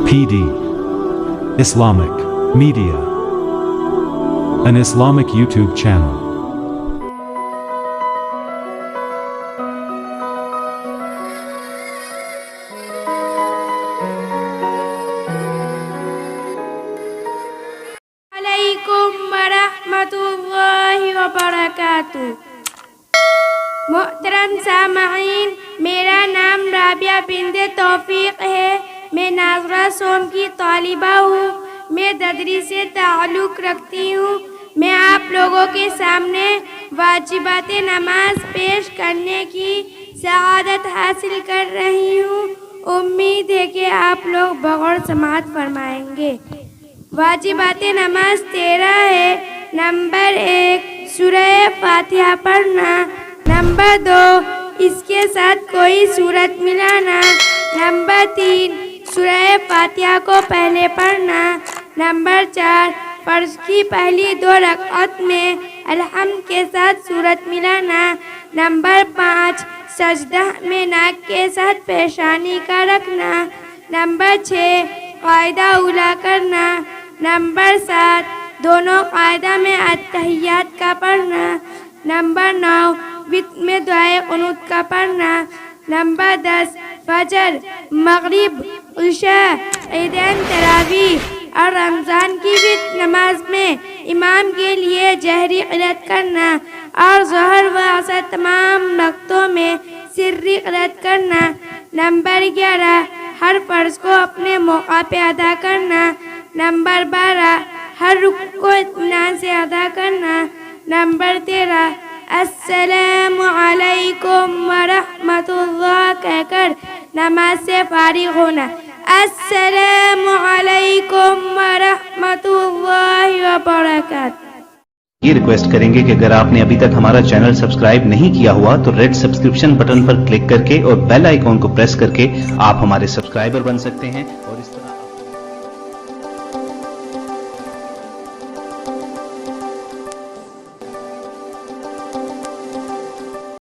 PD Islamic Media, an Islamic YouTube channel. अलैकुम वरहमतुल्लाहि वबरकातुहू। मोहतरम सामईन, मेरा नाम राबिया बिन्ते तौफीक है। मैं नाज़रा सोम की तालिबा हूँ। मैं ददरी से ताल्लुक़ रखती हूँ। मैं आप लोगों के सामने वाजिबात नमाज पेश करने की सआदत हासिल कर रही हूँ। उम्मीद है कि आप लोग बगौर समाअत फरमाएंगे। वाजिबात नमाज 13 है। नंबर 1, सूरह फातिहा पढ़ना। नंबर 2, इसके साथ कोई सूरत मिलाना। नंबर 3, सूरह फातिहा को पहले पढ़ना। नंबर 4, फर्ज की पहली 2 रकात में अलहम्द के साथ सूरत मिलाना। नंबर 5, सजदा में नाक के साथ पेशानी का रखना। नंबर 6, कायदा उला करना। नंबर 7, दोनों कायदा में अत्तहियात का पढ़ना। नंबर 9, वित्र में दुआए कुनूत का पढ़ना। नंबर 10, फजर, मगरिब, इशा, ईदैन, तरावीह और रमज़ान की वित्र नमाज में इमाम के लिए जहरी क़िरात करना और ज़ोहर व असर तमाम वक्तों में सिर्री क़िरात करना। नंबर 11, हर फ़र्ज को अपने मौका पे अदा करना। नंबर 12, हर रुकू को इत्मीनान से अदा करना। नंबर 13, अस्सलामु अलैकुम वरहमतुल्लाह कहकर नमाज से फारिग होना। अस्सलामु अलैकुम वरहमतुल्लाहि वबरकातुहू। ये रिक्वेस्ट करेंगे कि अगर आपने अभी तक हमारा चैनल सब्सक्राइब नहीं किया हुआ तो रेड सब्सक्रिप्शन बटन पर क्लिक करके और बेल आइकॉन को प्रेस करके आप हमारे सब्सक्राइबर बन सकते हैं।